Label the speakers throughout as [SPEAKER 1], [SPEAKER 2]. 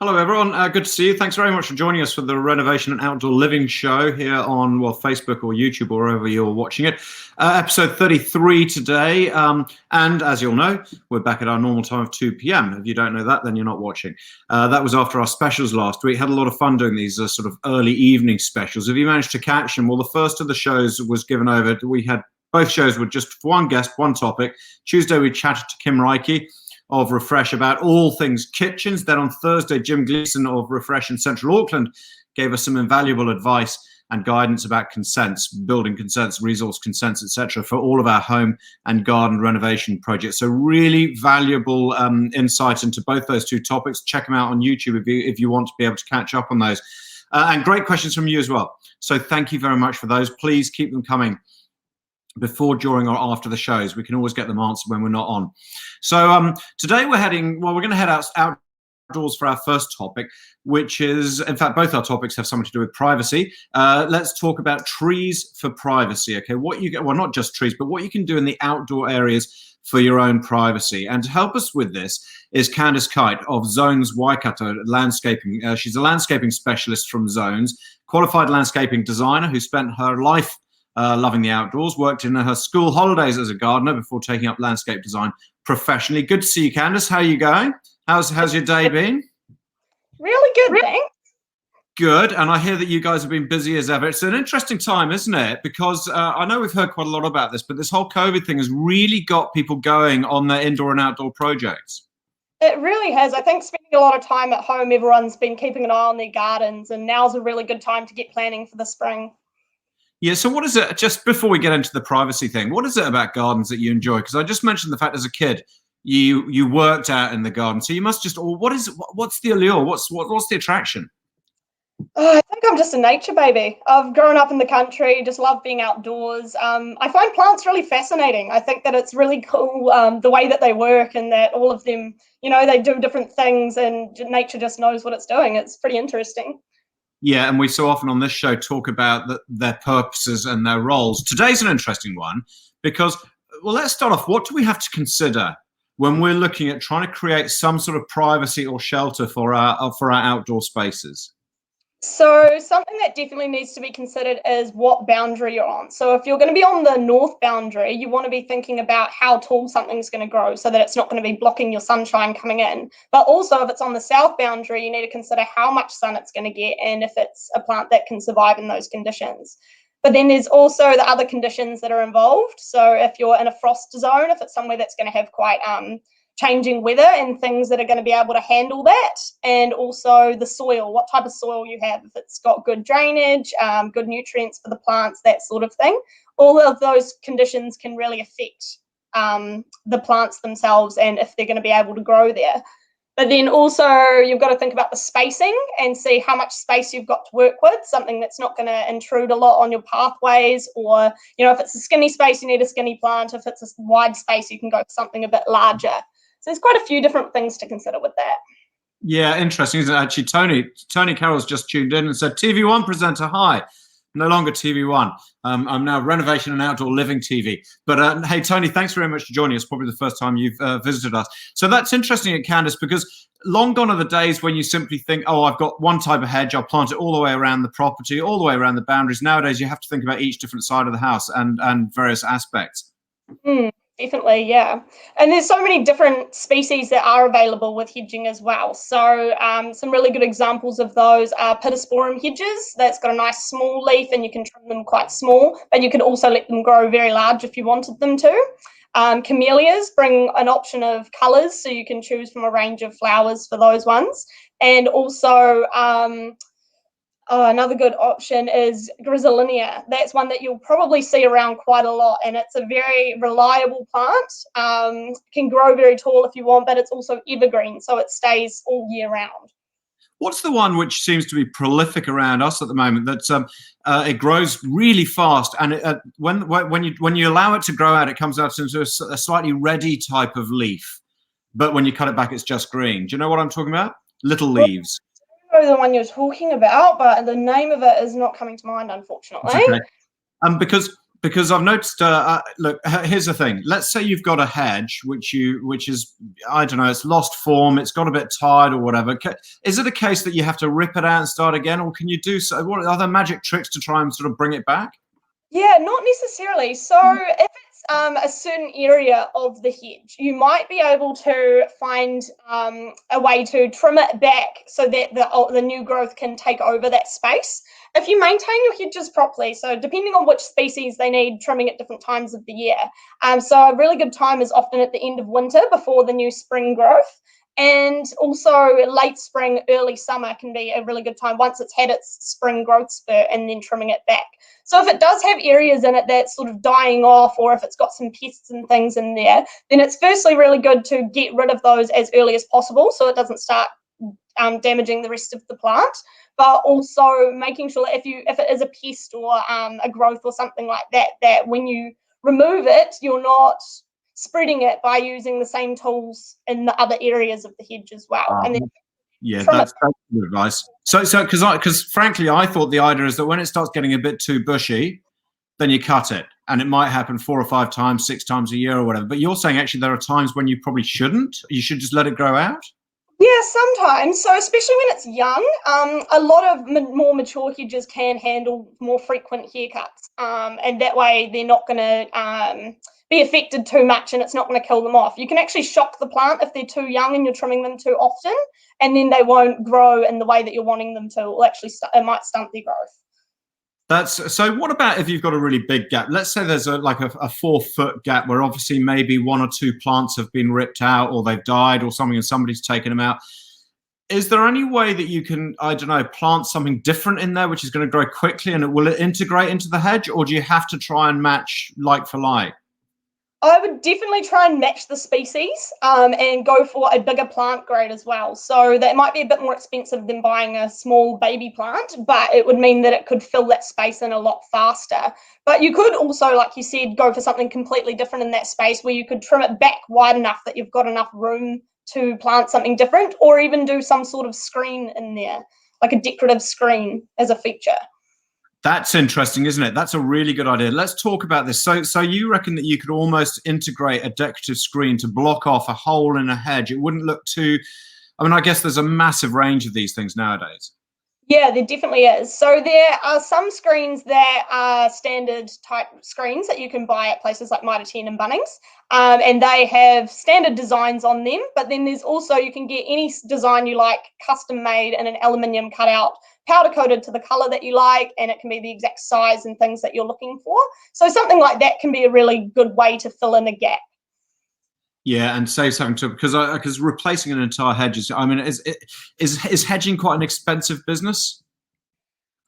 [SPEAKER 1] Hello, everyone. Good to see you. Thanks very much for joining us for the Renovation and Outdoor Living show here on, well, Facebook or YouTube or wherever you're watching it. Episode 33 today. And as you'll know, we're back at our normal time of 2 p.m. If you don't know that, then you're not watching. That was after our specials last week. Had a lot of fun doing these sort of early evening specials. If you managed to catch them, well, the first of the shows was given over. We had both shows were just for one guest, one topic. Tuesday, we chatted to Kim Reike of Refresh about all things kitchens. Then on Thursday, Jim Gleason of Refresh in Central Auckland gave us some invaluable advice and guidance about consents, building consents, resource consents, etc., for all of our home and garden renovation projects. So really valuable insight into both those two topics. Check them out on YouTube if you want to be able to catch up on those. And great questions from you as well. So thank you very much for those. Please keep them coming before, during, or after the shows. We can always get them answered when we're not on. So today we're going to head outdoors for our first topic, which is, in fact, both our topics have something to do with privacy. Let's talk about trees for privacy. Okay, well, not just trees, but what you can do in the outdoor areas for your own privacy. And to help us with this is Candice Kite of Zones Waikato Landscaping. She's a landscaping specialist from Zones, qualified landscaping designer who spent her life loving the outdoors, worked in her school holidays as a gardener before taking up landscape design professionally. Good to see you, Candice. How are you going? How's your day been?
[SPEAKER 2] Really good, thanks.
[SPEAKER 1] Good. And I hear that you guys have been busy as ever. It's an interesting time, isn't it? Because I know we've heard quite a lot about this, but this whole COVID thing has really got people going on their indoor and outdoor projects.
[SPEAKER 2] It really has. I think spending a lot of time at home, everyone's been keeping an eye on their gardens, and now's a really good time to get planning for the spring.
[SPEAKER 1] Yeah, so what is it, just before we get into the privacy thing, what is it about gardens that you enjoy? Because I just mentioned the fact as a kid, you worked out in the garden, so you must just, what's the allure? What's the attraction?
[SPEAKER 2] I think I'm just a nature baby. I've grown up in the country, just love being outdoors. I find plants really fascinating. I think that it's really cool the way that they work, and that all of them, they do different things, and nature just knows what it's doing. It's pretty interesting.
[SPEAKER 1] Yeah, and we so often on this show talk about their purposes and their roles. Today's an interesting one because, well, let's start off. What do we have to consider when we're looking at trying to create some sort of privacy or shelter for our outdoor spaces?
[SPEAKER 2] So something that definitely needs to be considered is what boundary you're on. So if you're going to be on the north boundary, you want to be thinking about how tall something's going to grow so that it's not going to be blocking your sunshine coming in. But also if it's on the south boundary, you need to consider how much sun it's going to get and if it's a plant that can survive in those conditions. But then there's also the other conditions that are involved. So if you're in a frost zone, if it's somewhere that's going to have quite changing weather and things that are going to be able to handle that, and also the soil, what type of soil you have, if it's got good drainage, good nutrients for the plants, that sort of thing. All of those conditions can really affect the plants themselves and if they're going to be able to grow there. But then also you've got to think about the spacing and see how much space you've got to work with, something that's not going to intrude a lot on your pathways, or, if it's a skinny space, you need a skinny plant. If it's a wide space, you can go for something a bit larger. So there's quite a few different things to consider with that.
[SPEAKER 1] Yeah, interesting, isn't it? Actually, Tony Carroll's just tuned in and said, TV1 presenter, hi. No longer TV1. I'm now Renovation and Outdoor Living TV. But hey, Tony, thanks very much for joining us. Probably the first time you've visited us. So that's interesting at Candice, because long gone are the days when you simply think, oh, I've got one type of hedge, I'll plant it all the way around the property, all the way around the boundaries. Nowadays, you have to think about each different side of the house and various aspects.
[SPEAKER 2] Definitely, yeah. And there's so many different species that are available with hedging as well. So some really good examples of those are pittosporum hedges. That's got a nice small leaf and you can trim them quite small, but you can also let them grow very large if you wanted them to. Camellias bring an option of colours, so you can choose from a range of flowers for those ones. And also another good option is Grisilinea. That's one that you'll probably see around quite a lot, and it's a very reliable plant. Can grow very tall if you want, but it's also evergreen, so it stays all year round.
[SPEAKER 1] What's the one which seems to be prolific around us at the moment? That it grows really fast, and when you allow it to grow out, it comes out into a slightly reddy type of leaf. But when you cut it back, it's just green. Do you know what I'm talking about? Little leaves.
[SPEAKER 2] I know the one you're talking about, but the name of it is not coming to mind, unfortunately.
[SPEAKER 1] Okay. Because Because I've noticed. Look, here's the thing. Let's say you've got a hedge which is, I don't know, it's lost form, it's got a bit tired or whatever. Is it a case that you have to rip it out and start again, or can you do so? What are there magic tricks to try and sort of bring it back?
[SPEAKER 2] Yeah, not necessarily. So if it's a certain area of the hedge, you might be able to find a way to trim it back so that the new growth can take over that space. If you maintain your hedges properly, so depending on which species, they need trimming at different times of the year. So a really good time is often at the end of winter before the new spring growth. And also late spring, early summer can be a really good time once it's had its spring growth spurt, and then trimming it back. So if it does have areas in it that's sort of dying off, or if it's got some pests and things in there, then it's firstly really good to get rid of those as early as possible so it doesn't start damaging the rest of the plant. But also making sure that if it is a pest or a growth or something like that, that when you remove it, you're not spreading it by using the same tools in the other areas of the hedge as well. And then
[SPEAKER 1] Yeah, that's good advice. So because frankly, I thought the idea is that when it starts getting a bit too bushy, then you cut it, and it might happen 4 or 5 times, 6 times a year or whatever. But you're saying actually there are times when you probably shouldn't. You should just let it grow out.
[SPEAKER 2] Yeah, sometimes. So especially when it's young, a lot of more mature hedges can handle more frequent haircuts, and that way they're not going to be affected too much, and it's not going to kill them off. You can actually shock the plant if they're too young and you're trimming them too often, and then they won't grow in the way that you're wanting them to. Or actually, it might stunt their growth.
[SPEAKER 1] So what about if you've got a really big gap? Let's say there's a 4-foot gap where obviously maybe 1 or 2 plants have been ripped out or they've died or something and somebody's taken them out. Is there any way that you can, I don't know, plant something different in there which is going to grow quickly, and will it integrate into the hedge, or do you have to try and match like for like?
[SPEAKER 2] I would definitely try and match the species and go for a bigger plant grade as well. So that might be a bit more expensive than buying a small baby plant, but it would mean that it could fill that space in a lot faster. But you could also, like you said, go for something completely different in that space where you could trim it back wide enough that you've got enough room to plant something different, or even do some sort of screen in there, like a decorative screen as a feature.
[SPEAKER 1] That's interesting, isn't it? That's a really good idea. Let's talk about this. So you reckon that you could almost integrate a decorative screen to block off a hole in a hedge? It wouldn't look too, I mean, I guess there's a massive range of these things nowadays.
[SPEAKER 2] Yeah, there definitely is. So there are some screens that are standard type screens that you can buy at places like Mitre 10 and Bunnings, and they have standard designs on them. But then there's also, you can get any design you like, custom made in an aluminium cutout, powder coated to the color that you like, and it can be the exact size and things that you're looking for. So something like that can be a really good way to fill in a gap.
[SPEAKER 1] Yeah, and saves having to, because replacing an entire hedge is, I mean, is hedging quite an expensive business?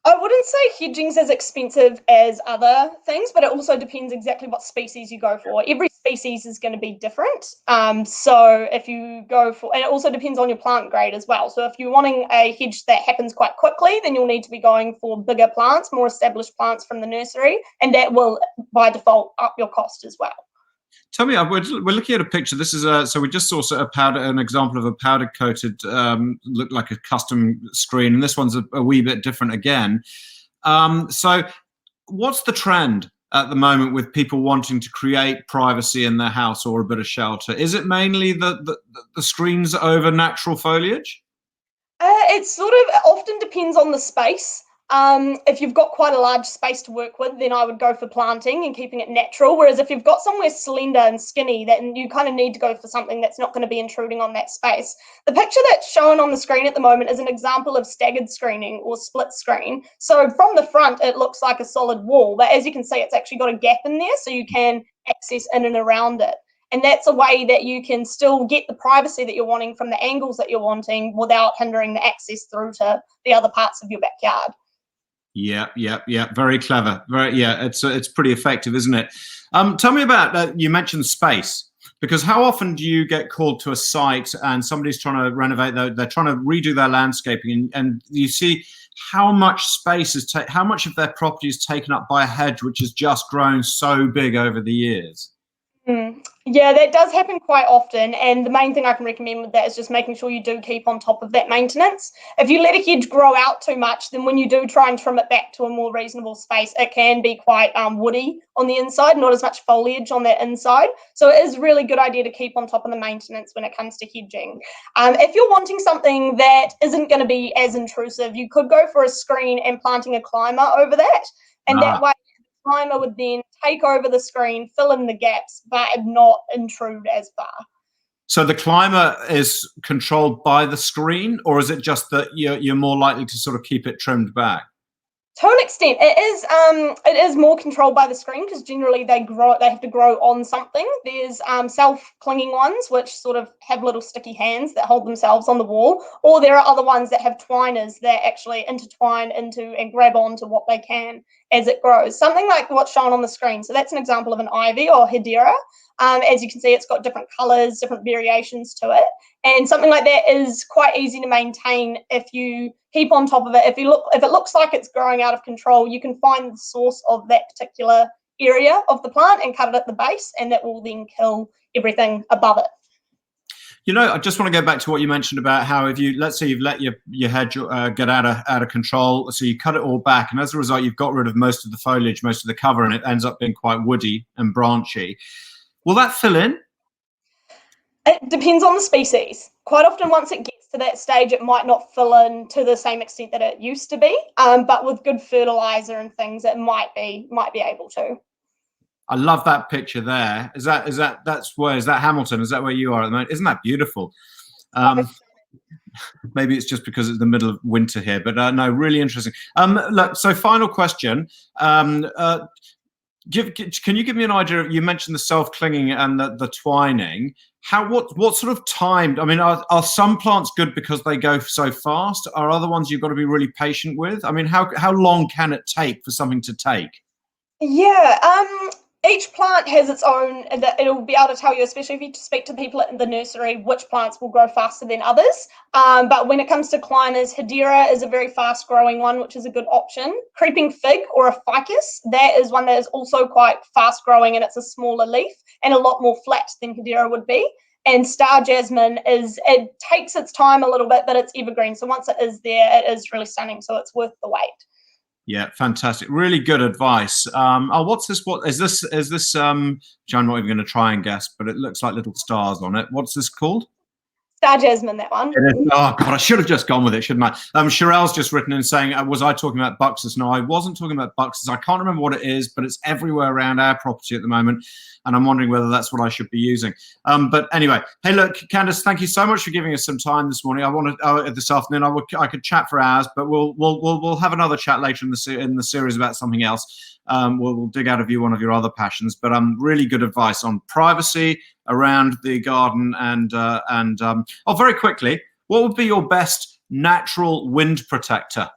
[SPEAKER 2] I wouldn't say hedging's as expensive as other things, but it also depends exactly what species you go for. Every species is going to be different. So if you go for, and it also depends on your plant grade as well. So if you're wanting a hedge that happens quite quickly, then you'll need to be going for bigger plants, more established plants from the nursery, and that will by default up your cost as well.
[SPEAKER 1] Tell me, we're looking at a picture. This is so we just saw an example of a powder coated, looked like a custom screen, and this one's a wee bit different again. So what's the trend at the moment with people wanting to create privacy in their house or a bit of shelter? Is it mainly the screens over natural foliage?
[SPEAKER 2] It sort of often depends on the space. If you've got quite a large space to work with, then I would go for planting and keeping it natural. Whereas if you've got somewhere slender and skinny, then you kind of need to go for something that's not going to be intruding on that space. The picture that's shown on the screen at the moment is an example of staggered screening or split screen. So from the front, it looks like a solid wall, but as you can see, it's actually got a gap in there, so you can access in and around it. And that's a way that you can still get the privacy that you're wanting from the angles that you're wanting without hindering the access through to the other parts of your backyard.
[SPEAKER 1] Yeah. Very clever. It's pretty effective, isn't it? Tell me about, you mentioned space, because how often do you get called to a site and somebody's trying to renovate, they're trying to redo their landscaping, and you see how much space is how much of their property is taken up by a hedge which has just grown so big over the years?
[SPEAKER 2] Yeah, that does happen quite often. And the main thing I can recommend with that is just making sure you do keep on top of that maintenance. If you let a hedge grow out too much, then when you do try and trim it back to a more reasonable space, it can be quite woody on the inside, not as much foliage on that inside. So it is a really good idea to keep on top of the maintenance when it comes to hedging. If you're wanting something that isn't going to be as intrusive, you could go for a screen and planting a climber over that. And that way, climber would then take over the screen, fill in the gaps, but not intrude as far.
[SPEAKER 1] So the climber is controlled by the screen, or is it just that you're more likely to sort of keep it trimmed back?
[SPEAKER 2] To an extent, it is more controlled by the screen because generally they have to grow on something. There's self-clinging ones which sort of have little sticky hands that hold themselves on the wall, or there are other ones that have twiners that actually intertwine into and grab onto what they can as it grows. Something like what's shown on the screen. So that's an example of an ivy or hedera. As you can see, it's got different colors, different variations to it. And something like that is quite easy to maintain if you keep on top of it. If it looks like it's growing out of control, you can find the source of that particular area of the plant and cut it at the base, and that will then kill everything above it.
[SPEAKER 1] You know, I just want to go back to what you mentioned about how if you, let's say you've let your hedge get out of control, so you cut it all back, and as a result, you've got rid of most of the foliage, most of the cover, and it ends up being quite woody and branchy. Will that fill in?
[SPEAKER 2] It depends on the species. Quite often, once it gets to that stage, it might not fill in to the same extent that it used to be. But with good fertilizer and things, it might be able to.
[SPEAKER 1] I love that picture there. Is that Hamilton? Is that where you are at the moment? Isn't that beautiful? Maybe it's just because it's the middle of winter here, but no, really interesting. Look, so final question. Can you give me an idea of, you mentioned the self-clinging and the twining. What sort of time? I mean, are some plants good because they go so fast? Are other ones you've got to be really patient with? I mean, how long can it take for something to take?
[SPEAKER 2] Yeah, each plant has its own, it'll be able to tell you, especially if you speak to people in the nursery, which plants will grow faster than others. But when it comes to climbers, Hedera is a very fast growing one, which is a good option. Creeping fig or a ficus, that is one that is also quite fast growing, and it's a smaller leaf and a lot more flat than Hedera would be. And star jasmine it takes its time a little bit, but it's evergreen. So once it is there, it is really stunning. So it's worth the wait.
[SPEAKER 1] Yeah, fantastic. Really good advice. What's this? What is this? Which I'm not even going to try and guess, but it looks like little stars on it. What's this called?
[SPEAKER 2] Star jasmine, that one.
[SPEAKER 1] Oh God, I should have just gone with it, shouldn't I? Sherelle's just written in saying, was I talking about buxus? No, I wasn't talking about buxus. I can't remember what it is, but it's everywhere around our property at the moment, and I'm wondering whether that's what I should be using. But anyway, hey, look, Candice, thank you so much for giving us some time this morning. This afternoon. I could chat for hours, but we'll have another chat later in the series about something else. We'll dig out of you one of your other passions, but really good advice on privacy around the garden and very quickly, what would be your best natural wind protector?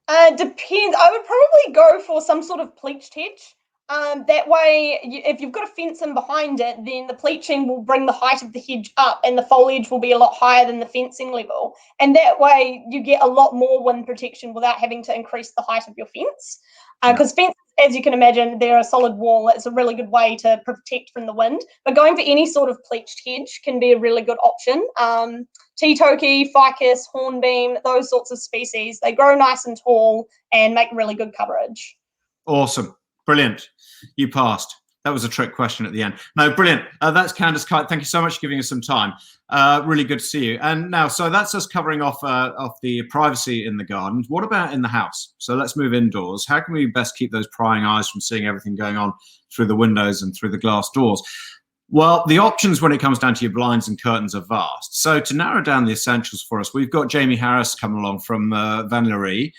[SPEAKER 2] Depends. I would probably go for some sort of pleached hedge. That way, if you've got a fence in behind it, then the pleaching will bring the height of the hedge up and the foliage will be a lot higher than the fencing level. And that way you get a lot more wind protection without having to increase the height of your fence. Because fences, as you can imagine, they're a solid wall. It's a really good way to protect from the wind. But going for any sort of pleached hedge can be a really good option. Tea toki, ficus, hornbeam, those sorts of species, they grow nice and tall and make really good coverage.
[SPEAKER 1] Awesome. Brilliant. You passed. That was a trick question at the end. No, brilliant. That's Candice Kite. Thank you so much for giving us some time. Really good to see you. And now, so that's us covering off the privacy in the garden. What about in the house? So let's move indoors. How can we best keep those prying eyes from seeing everything going on through the windows and through the glass doors? Well, the options when it comes down to your blinds and curtains are vast. So to narrow down the essentials for us, we've got Jamie Harris coming along from Vanlerie.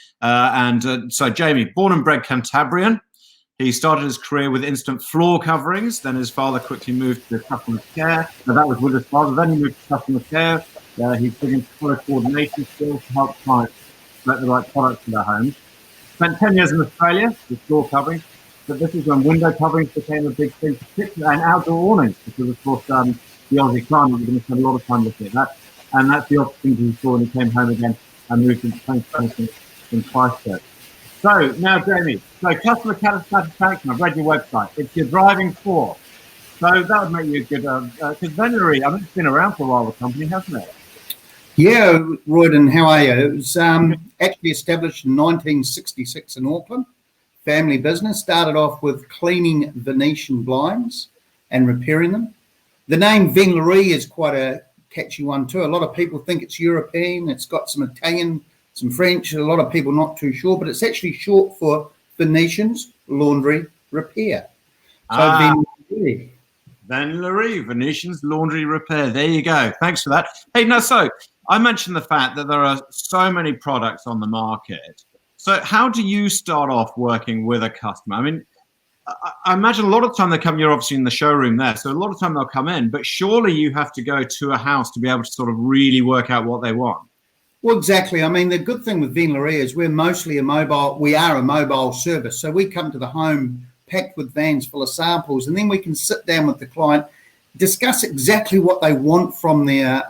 [SPEAKER 1] So Jamie, born and bred Cantabrian. He started his career with instant floor coverings. Then his father quickly moved to customer care. Now that was with his father. Then he moved to customer care. He put into color coordination skills to help clients select the right products for their homes. Spent 10 years in Australia with floor coverings. But this is when window coverings became a big thing, particularly, and outdoor awnings, because of course the Aussie climate, we're going to spend a lot of time looking at that. And that's the opportunity he saw when he came home again and moved into 2020 in Christchurch. So now, Jamie, customer satisfaction, I've read your website. It's your driving force. So that would make you a good, because Venlery, I mean, it's been around for a while, the company, hasn't it?
[SPEAKER 3] Yeah, Royden, how are you? It was actually established in 1966 in Auckland. Family business. Started off with cleaning Venetian blinds and repairing them. The name Venlery is quite a catchy one too. A lot of people think it's European. It's got some Italian, some French. A lot of people not too sure, but it's actually short for Venetians Laundry Repair. So Venlery.
[SPEAKER 1] Venlery, Venetians Laundry Repair. There you go. Thanks for that. Hey, now, so I mentioned the fact that there are so many products on the market. So how do you start off working with a customer? I mean, I imagine a lot of the time they come, you're obviously in the showroom there, so a lot of time they'll come in, but surely you have to go to a house to be able to sort of really work out what they want.
[SPEAKER 3] Well, exactly. I mean, the good thing with Venlery is we are a mobile service. So we come to the home packed with vans full of samples, and then we can sit down with the client, discuss exactly what they want from their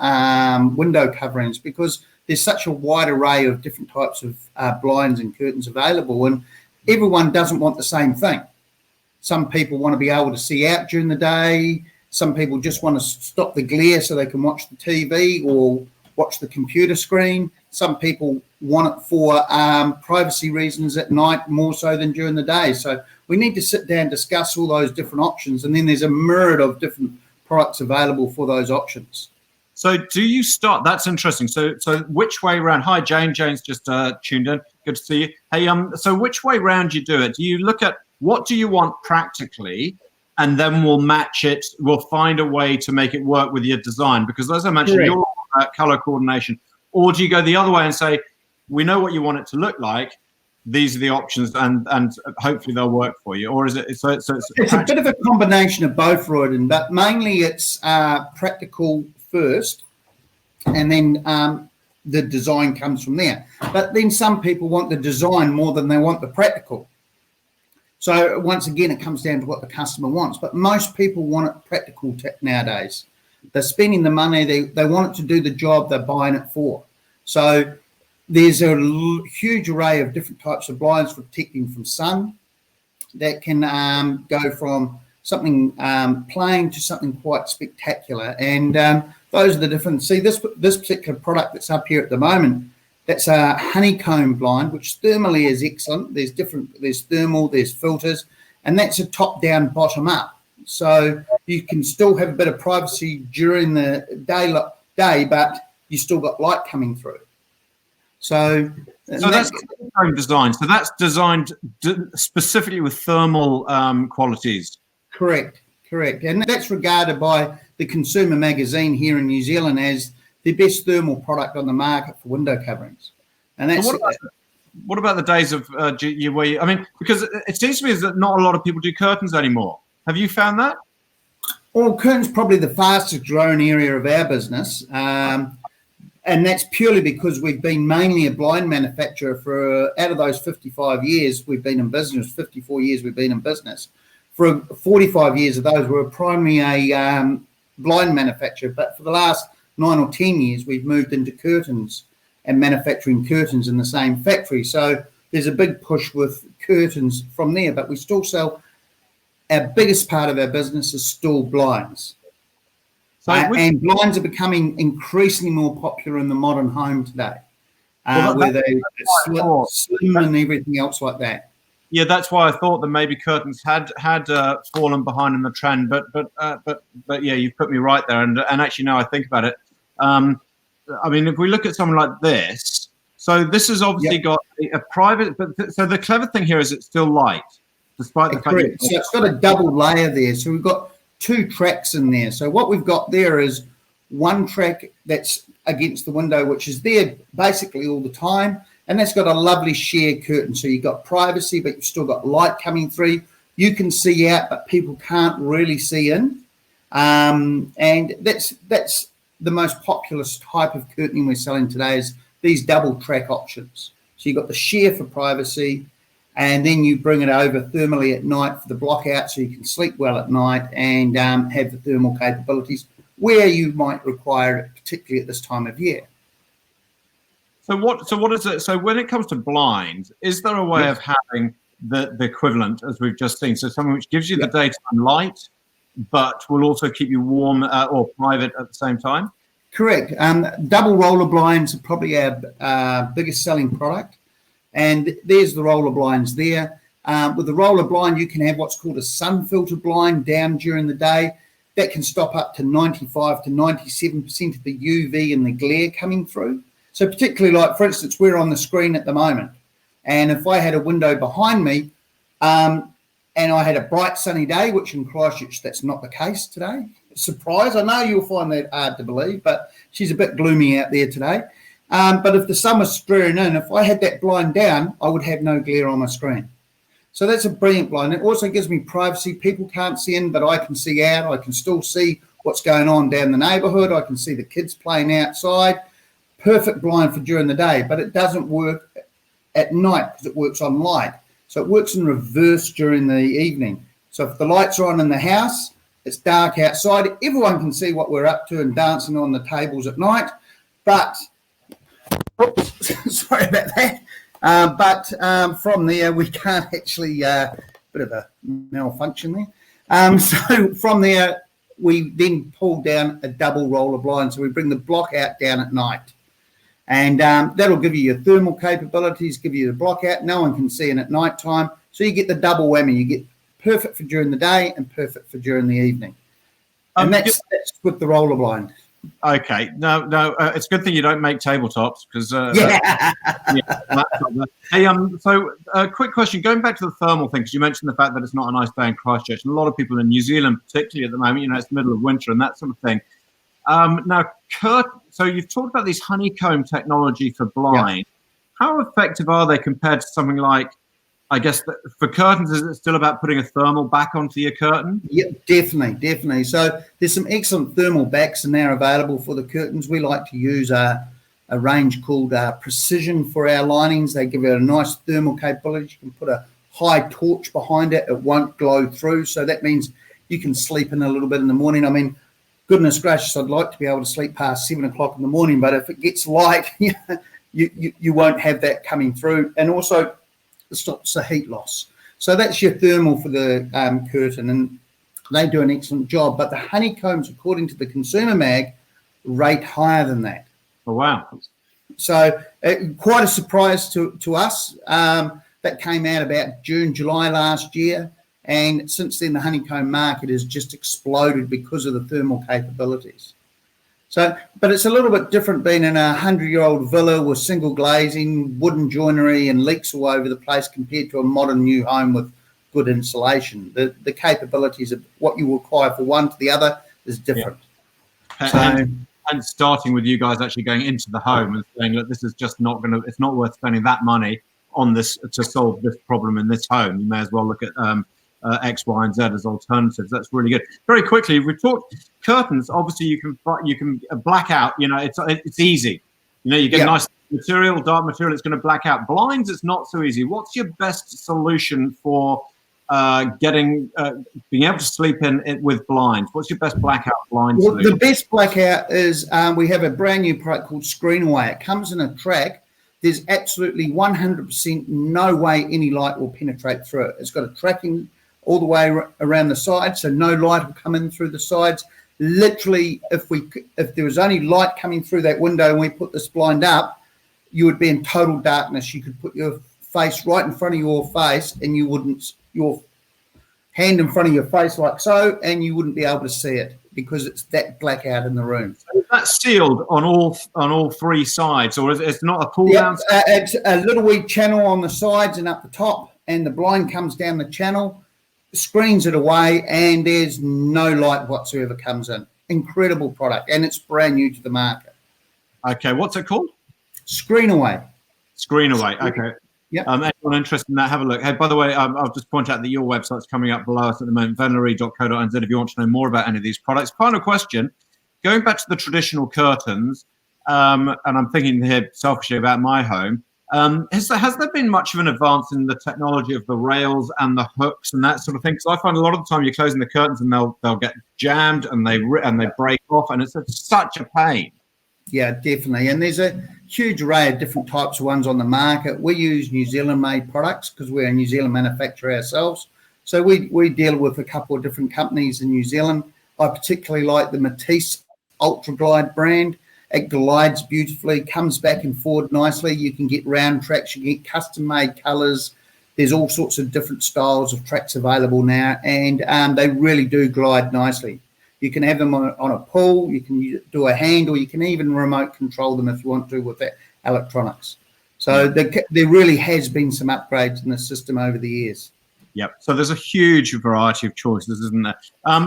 [SPEAKER 3] window coverings, because there's such a wide array of different types of blinds and curtains available, and everyone doesn't want the same thing. Some people want to be able to see out during the day. Some people just want to stop the glare so they can watch the TV or watch the computer screen. Some people want it for privacy reasons at night more so than during the day. So we need to sit down, discuss all those different options, and then there's a myriad of different products available for those options.
[SPEAKER 1] So do you start? That's interesting. So which way round? Hi, Jane. Jane's just tuned in. Good to see you. Hey, so which way round you do it? Do you look at what do you want practically, and then we'll match it. We'll find a way to make it work with your design, because as I mentioned, your color coordination. Or do you go the other way and say, we know what you want it to look like, these are the options, and hopefully they'll work for you? Or is it it's
[SPEAKER 3] a bit of a combination of both, Royden, but mainly it's practical first, and then the design comes from there. But then some people want the design more than they want the practical. So once again, it comes down to what the customer wants. But most people want it practical nowadays. They're spending the money. They want it to do the job they're buying it for. So there's a huge array of different types of blinds for protecting from sun that can go from something plain to something quite spectacular. And those are the different. See, this particular product that's up here at the moment, that's a honeycomb blind, which thermally is excellent. There's thermal, there's filters, and that's a top down, bottom up. So you can still have a bit of privacy during the day, but you still got light coming through. So
[SPEAKER 1] that's honeycomb design. So that's designed specifically with thermal qualities.
[SPEAKER 3] Correct. And that's regarded by the Consumer magazine here in New Zealand as the best thermal product on the market for window coverings. And that's
[SPEAKER 1] what about the days of where I mean, because it seems to me that not a lot of people do curtains anymore. Have you found that?
[SPEAKER 3] Well, curtains probably the fastest growing area of our business, and that's purely because we've been mainly a blind manufacturer for out of those 55 years we've been in business. 54 years we've been in business. For 45 years of those, we were primarily a blind manufacturer, but for the last 9 or 10 years, we've moved into curtains and manufacturing curtains in the same factory. So there's a big push with curtains from there, but we still sell. Our biggest part of our business is still blinds. And blinds are becoming increasingly more popular in the modern home today, where they're slim and everything else like that.
[SPEAKER 1] Yeah, that's why I thought that maybe curtains had fallen behind in the trend, but yeah, you've put me right there. And actually, now I think about it, I mean, if we look at something like this, so this has obviously got a private, but so the clever thing here is it's still light, despite the fact that
[SPEAKER 3] so it's got a double layer there. So we've got 2 tracks in there. So what we've got there is one track that's against the window, which is there basically all the time. And that's got a lovely sheer curtain. So you've got privacy, but you've still got light coming through. You can see out, but people can't really see in. And that's the most popular type of curtaining we're selling today is these double track options. So you've got the sheer for privacy, and then you bring it over thermally at night for the block out so you can sleep well at night and have the thermal capabilities where you might require it, particularly at this time of year.
[SPEAKER 1] So what is it? So when it comes to blinds, is there a way of having the equivalent as we've just seen? So something which gives you the daytime light, but will also keep you warm or private at the same time?
[SPEAKER 3] Correct. Double roller blinds are probably our biggest selling product. And there's the roller blinds there. With the roller blind, you can have what's called a sun filter blind down during the day. That can stop up to 95 to 97% of the UV and the glare coming through. So particularly like, for instance, we're on the screen at the moment. And if I had a window behind me and I had a bright sunny day, which in Christchurch, that's not the case today. Surprise. I know you'll find that hard to believe, but she's a bit gloomy out there today. But if the sun was streaming in, if I had that blind down, I would have no glare on my screen. So that's a brilliant blind. It also gives me privacy. People can't see in, but I can see out. I can still see what's going on down the neighbourhood. I can see the kids playing outside. Perfect blind for during the day, but it doesn't work at night because it works on light. So it works in reverse during the evening. So if the lights are on in the house, it's dark outside. Everyone can see what we're up to and dancing on the tables at night. But, oops, sorry about that. From there, we can't actually, bit of a malfunction there. So from there, we then pull down a double roller blind. So we bring the block out down at night. And that'll give you your thermal capabilities, give you the block out. No one can see in at night time. So you get the double whammy. You get perfect for during the day and perfect for during the evening. And that's with the roller blind.
[SPEAKER 1] Okay, no, it's a good thing you don't make tabletops because Hey, so quick question, going back to the thermal thing, because you mentioned the fact that it's not a nice day in Christchurch, and a lot of people in New Zealand, particularly at the moment, it's the middle of winter and that sort of thing. Now, so you've talked about these honeycomb technology for blind. Yeah. How effective are they compared to something like, I guess for curtains, is it still about putting a thermal back onto your curtain?
[SPEAKER 3] Yeah, definitely. So there's some excellent thermal backs and they're available for the curtains. We like to use a range called Precision for our linings. They give it a nice thermal capability. You can put a high torch behind it. It won't glow through. So that means you can sleep in a little bit in the morning. I mean, goodness gracious, I'd like to be able to sleep past 7 o'clock in the morning, but if it gets light, you won't have that coming through. And also, it stops the heat loss. So that's your thermal for the curtain, and they do an excellent job. But the honeycombs, according to the Consumer Mag, rate higher than that.
[SPEAKER 1] Oh, wow.
[SPEAKER 3] So quite a surprise to us. That came out about June, July last year. And since then, the honeycomb market has just exploded because of the thermal capabilities. So, but it's a little bit different being in a 100-year-old villa with single glazing, wooden joinery and leaks all over the place compared to a modern new home with good insulation. The capabilities of what you require for one to the other is different.
[SPEAKER 1] Yeah. And starting with you guys actually going into the home and saying, look, this is just it's not worth spending that money on this to solve this problem in this home. You may as well look at X, Y, and Z as alternatives. That's really good. Very quickly, we talked curtains. Obviously, you can black out. It's easy. You get nice material, dark material. It's going to black out. Blinds, it's not so easy. What's your best solution for being able to sleep in with blinds? What's your best blackout blind solution?
[SPEAKER 3] The best blackout is we have a brand new product called Screenaway. It comes in a track. There's absolutely 100% no way any light will penetrate through it. It's got a tracking all the way around the sides, so no light will come in through the sides. Literally, if there was only light coming through that window and we put this blind up, you would be in total darkness. You could put your face right in front of your face and your hand in front of your face like so, and you wouldn't be able to see it because it's that blackout in the room.
[SPEAKER 1] So is that sealed on all three sides, or is it not a pull down?
[SPEAKER 3] It's a little wee channel on the sides and up the top, and the blind comes down the channel, screens it away, and there's no light whatsoever comes in. Incredible product, and it's brand new to the market.
[SPEAKER 1] Okay, what's it called?
[SPEAKER 3] Screenaway.
[SPEAKER 1] Screenaway. Okay.
[SPEAKER 3] Yeah.
[SPEAKER 1] Anyone interested in that, have a look. Hey, by the way, I'll just point out that your website's coming up below us at the moment, venery.co.nz, if you want to know more about any of these products. Final question, going back to the traditional curtains, and I'm thinking here selfishly about my home, has there been much of an advance in the technology of the rails and the hooks and that sort of thing? Because I find a lot of the time you're closing the curtains and they'll get jammed and they break off, and it's such a pain.
[SPEAKER 3] Yeah, definitely. And there's a huge array of different types of ones on the market. We use New Zealand-made products because we're a New Zealand manufacturer ourselves. So we deal with a couple of different companies in New Zealand. I particularly like the Matisse Ultra Glide brand. It glides beautifully, comes back and forward nicely. You can get round tracks, you can get custom-made colours. There's all sorts of different styles of tracks available now, and they really do glide nicely. You can have them on a pull, you can do a hand, or you can even remote control them if you want to with that electronics. So there really has been some upgrades in the system over the years.
[SPEAKER 1] Yep. So there's a huge variety of choices, isn't there?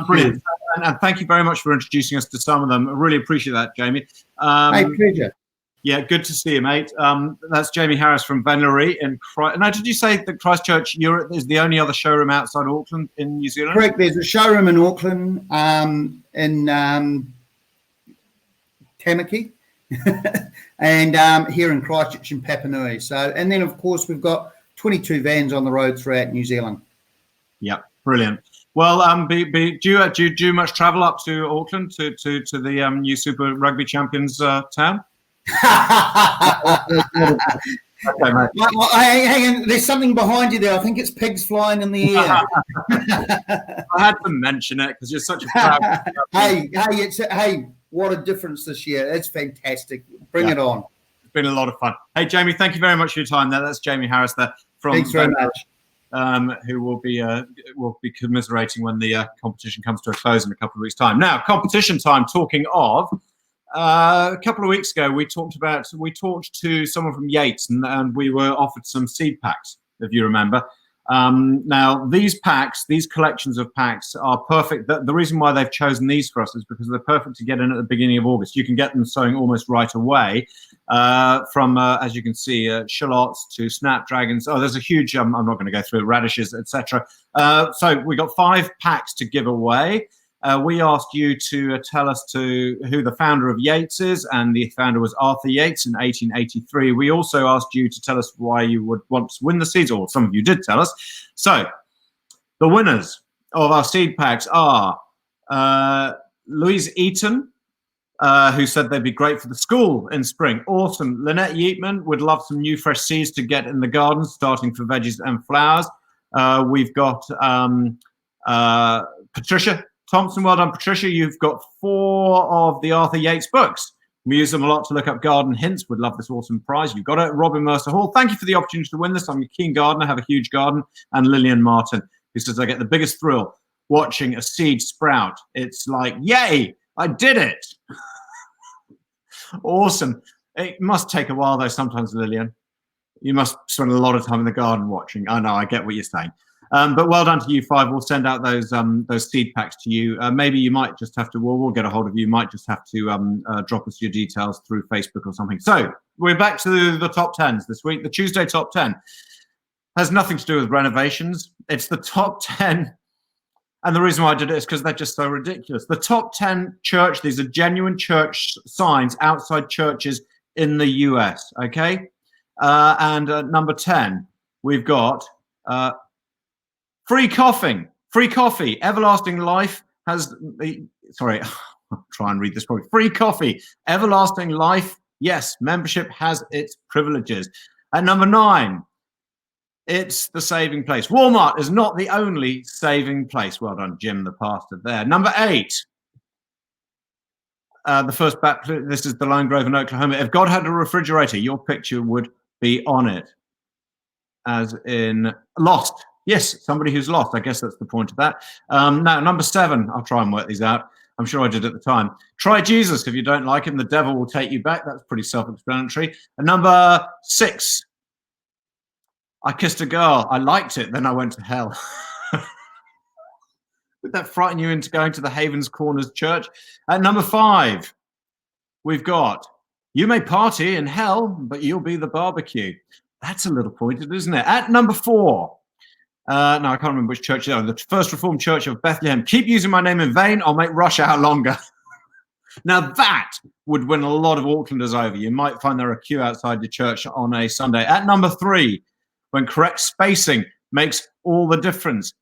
[SPEAKER 1] Brilliant. And thank you very much for introducing us to some of them. I really appreciate that, Jamie.
[SPEAKER 3] My pleasure.
[SPEAKER 1] Yeah, good to see you, mate. That's Jamie Harris from Venlery in Christ. Now, did you say that Christchurch Europe is the only other showroom outside Auckland in New Zealand?
[SPEAKER 3] Correct. There's a showroom in Auckland, in Tamaki, and here in Christchurch and Papanui. So, and then of course we've got 22 vans on the road throughout New Zealand.
[SPEAKER 1] Yep, brilliant. Well, do you do much travel up to Auckland to the new Super Rugby Champions town? Okay, mate.
[SPEAKER 3] Hang on, there's something behind you there. I think it's pigs flying in the air.
[SPEAKER 1] I had to mention it because you're such a proud.
[SPEAKER 3] Hey, what a difference this year. It's fantastic. Bring it on.
[SPEAKER 1] It's been a lot of fun. Hey, Jamie, thank you very much for your time there. That's Jamie Harris there from
[SPEAKER 3] Thanks very much.
[SPEAKER 1] Who will be commiserating when the competition comes to a close in a couple of weeks' time. Now, competition time. Talking of, a couple of weeks ago, we talked to someone from Yates, and we were offered some seed packs, if you remember. Now, these collections of packs are perfect. The reason why they've chosen these for us is because they're perfect to get in at the beginning of August. You can get them sowing almost right away, from, as you can see, shallots to snapdragons. Oh, there's a huge, I'm not going to go through it, radishes, etc. So we got 5 packs to give away. We asked you to tell us who the founder of Yates is, and the founder was Arthur Yates in 1883. We also asked you to tell us why you would want to win the seeds, or some of you did tell us. So the winners of our seed packs are Louise Eaton, who said they'd be great for the school in spring. Awesome. Lynette Yeatman would love some new fresh seeds to get in the garden, starting for veggies and flowers. We've got Patricia Thompson. Well done, Patricia. You've got 4 of the Arthur Yates books. We use them a lot to look up garden hints. Would love this awesome prize. You've got it. Robin Mercer Hall, thank you for the opportunity to win this. I'm a keen gardener, have a huge garden. And Lillian Martin, who says, I get the biggest thrill watching a seed sprout. It's like, yay, I did it. Awesome. It must take a while, though, sometimes, Lillian. You must spend a lot of time in the garden watching. I know, I get what you're saying. But well done to you 5. We'll send out those seed packs to you. Maybe you might just have to, we'll get a hold of you. You might just have to drop us your details through Facebook or something. So we're back to the top 10s this week. The Tuesday top 10 has nothing to do with renovations. It's the top 10. And the reason why I did it is because they're just so ridiculous. The top 10 these are genuine church signs outside churches in the US, okay? And number 10, we've got... free coffee, everlasting life has the, sorry, I'll try and read this properly. Free coffee, everlasting life. Yes, membership has its privileges. At number 9, it's the saving place. Walmart is not the only saving place. Well done, Jim, the pastor there. Number 8, the first baptism. This is the Lone Grove in Oklahoma. If God had a refrigerator, your picture would be on it. As in Lost. Yes, somebody who's lost. I guess that's the point of that. Now, number 7, I'll try and work these out. I'm sure I did at the time. Try Jesus. If you don't like him, the devil will take you back. That's pretty self-explanatory. And number 6, I kissed a girl. I liked it. Then I went to hell. Would that frighten you into going to the Havens Corners Church? At number 5, we've got, you may party in hell, but you'll be the barbecue. That's a little pointed, isn't it? At number 4, no, I can't remember which church. The First Reformed Church of Bethlehem. Keep using my name in vain. I'll make rush hour longer. Now that would win a lot of Aucklanders over. You might find there a queue outside the church on a Sunday. At number 3, when correct spacing makes all the difference.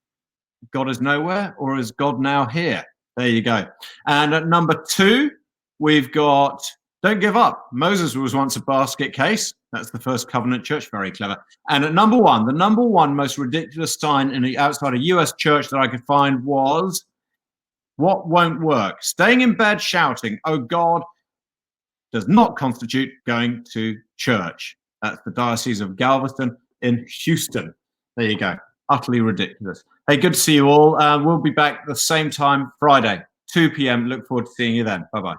[SPEAKER 1] God is nowhere, or is God now here? There you go. And at number 2, we've got Don't give up. Moses was once a basket case. That's the first covenant church. Very clever. And at number one, the number one most ridiculous sign in the outside a US church that I could find was, what won't work? Staying in bed shouting, "Oh God," does not constitute going to church. That's the Diocese of Galveston in Houston. There you go. Utterly ridiculous. Hey, good to see you all. We'll be back the same time Friday, 2 p.m. Look forward to seeing you then. Bye-bye.